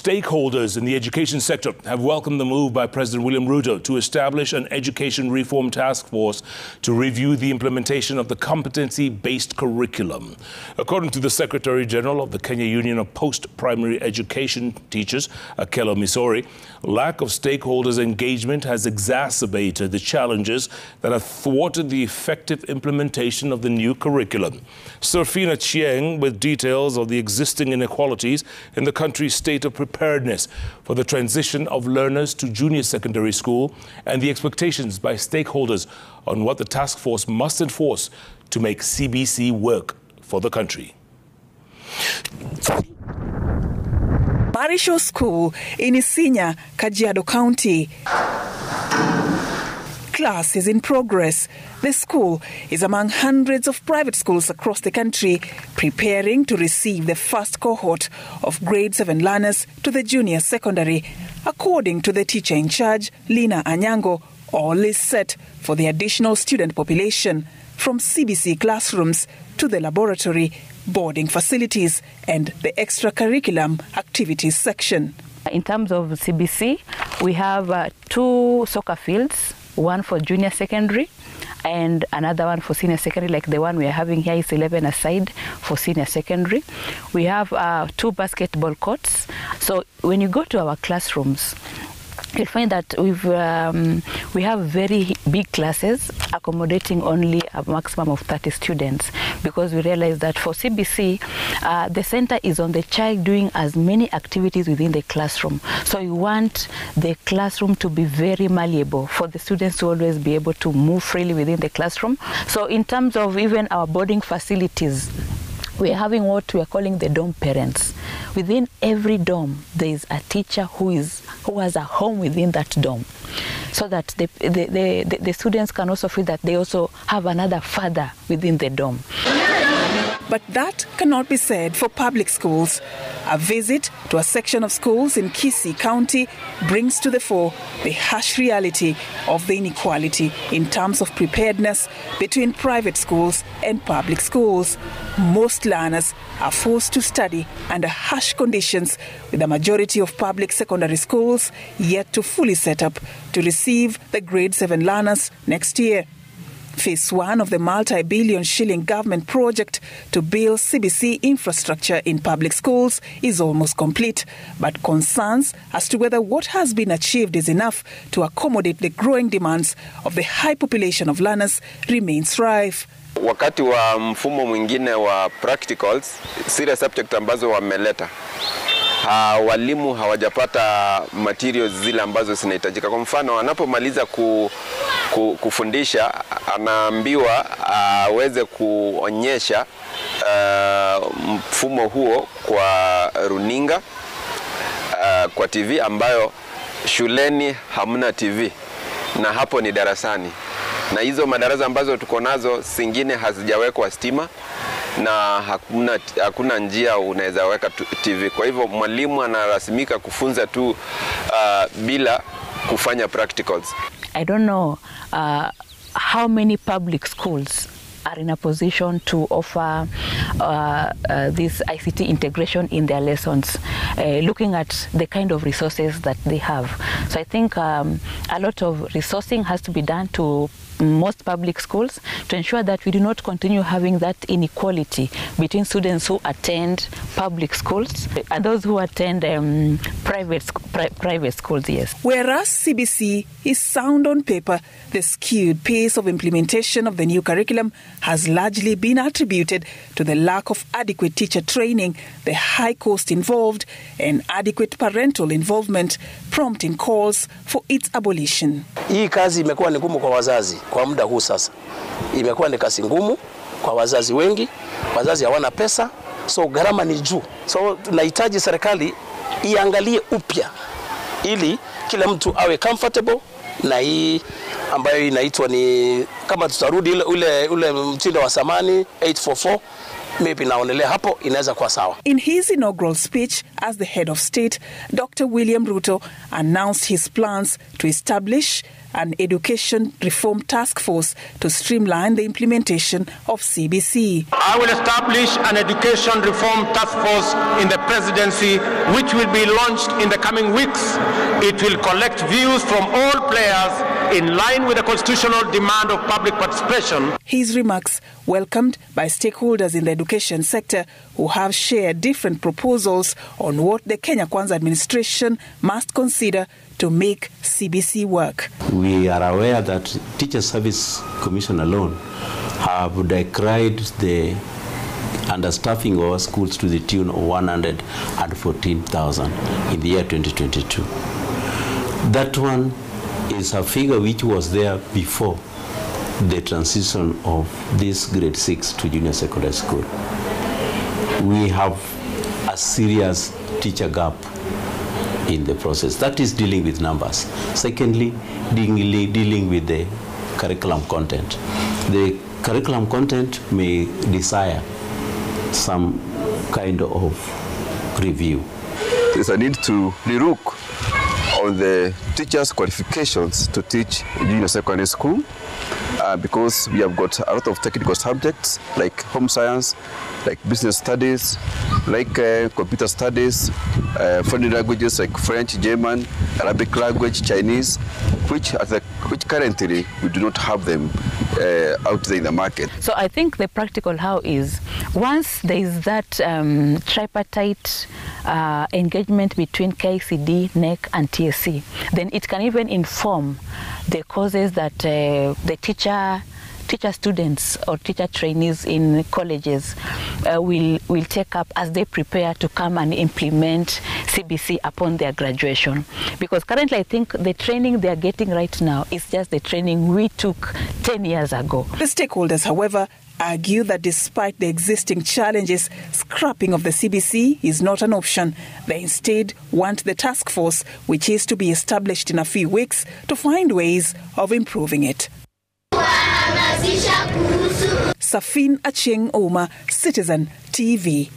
Stakeholders in the education sector have welcomed the move by President William Ruto to establish an Education Reform Taskforce to review the implementation of the Competency Based Curriculum. According to the Secretary General of the Kenya Union of Post-Primary Education Teachers Akello Misori, lack of stakeholders' engagement has exacerbated the challenges that have thwarted the effective implementation of the new curriculum. Serfine Achieng with details of the existing inequalities in the country's state of preparedness for the transition of learners to junior secondary school and the expectations by stakeholders on what the task force must enforce to make CBC work for the country. Marisho School in Isinya, Kajiado County. Class is in progress. The school is among hundreds of private schools across the country preparing to receive the first cohort of grade 7 learners to the junior secondary. According to the teacher in charge, Lina Anyango, all is set for the additional student population from CBC classrooms to the laboratory, boarding facilities and the extracurriculum activities section. In terms of CBC, we have 2 soccer fields, one for junior secondary and another one for senior secondary, like the one we are having here is 11 aside for senior secondary. We have 2 basketball courts. So when you go to our classrooms, you'll find that we have very big classes accommodating only a maximum of 30 students, because we realize that for CBC, the center is on the child doing as many activities within the classroom. So we want the classroom to be very malleable for the students to always be able to move freely within the classroom. So in terms of even our boarding facilities, we're having what we are calling the dorm parents. Within every dorm, there is a teacher who has a home within that dorm, so that the students can also feel that they also have another father within the dorm. But that cannot be said for public schools. A visit to a section of schools in Kisii County brings to the fore the harsh reality of the inequality in terms of preparedness between private schools and public schools. Most learners are forced to study under harsh conditions, with the majority of public secondary schools yet to fully set up to receive the grade 7 learners next year. Phase 1 of the multi-billion shilling government project to build CBC infrastructure in public schools is almost complete, but concerns as to whether what has been achieved is enough to accommodate the growing demands of the high population of learners remains rife. Wakati wa mfumo mwingine wa practicals, zile subject ambazo wameleta, walimu hawajapata materials zile ambazo zinahitajika. Kwa mfano, anapomaliza kufundisha, anaambiwa aweze kuonyesha mfumo huo kwa runinga, kwa TV, ambayo shuleni hamna TV, na hapo ni darasani. Na hizo madarasa ambazo tuko nazo, zingine hazijawekwa stima na hakuna njia unaweza weka TV. Kwa hivyo mwalimu analazimika kufunza tu bila kufanya practicals. I don't know how many public schools are in a position to offer this ICT integration in their lessons, looking at the kind of resources that they have. So I think a lot of resourcing has to be done to most public schools to ensure that we do not continue having that inequality between students who attend public schools and those who attend private schools, yes. Whereas CBC is sound on paper, the skewed pace of implementation of the new curriculum has largely been attributed to the lack of adequate teacher training, the high cost involved, and adequate parental involvement, prompting calls for its abolition. Hii kazi imekuwa ni ngumu kwa wazazi kwa muda huu sasa. Imekuwa ni kazi ngumu kwa wazazi wengi, wazazi hawana pesa, so gharama ni juu. So tunahitaji serikali iangalie upya ili kila mtu awe comfortable na hii ambayo inaitwa ni kama tutarudi ule mtindo wa zamani 844, maybe naonelea hapo inaweza kuwa sawa. In his inaugural speech as the head of state, Dr. William Ruto announced his plans to establish an Education Reform Taskforce to streamline the implementation of CBC. I will establish an Education Reform Taskforce in the presidency, which will be launched in the coming weeks. It will collect views from all players in line with the constitutional demand of public participation. His remarks welcomed by stakeholders in the education sector who have shared different proposals on what the Kenya Kwanza administration must consider to make CBC work. We are aware that Teacher Service Commission alone have decried the understaffing of our schools to the tune of 114,000 in the year 2022. That one is a figure which was there before the transition of this grade 6 to junior secondary school. We have a serious teacher gap in the process. That is dealing with numbers. Secondly, dealing with the curriculum content. The curriculum content may desire some kind of review. There's a need to relook on the teachers' qualifications to teach junior secondary school because we have got a lot of technical subjects like home science, like business studies, like computer studies, foreign languages like French, German, Arabic language, Chinese, which currently we do not have them out there in the market. So I think the practical how is, once there is that tripartite engagement between KICD, NEC and TSC, then it can even inform the courses that the teacher students or teacher trainees in colleges will take up as they prepare to come and implement CBC upon their graduation. Because currently I think the training they are getting right now is just the training we took 10 years ago. The stakeholders, however, argue that despite the existing challenges, scrapping of the CBC is not an option. They instead want the task force, which is to be established in a few weeks, to find ways of improving it. Serfine Achieng, Citizen TV.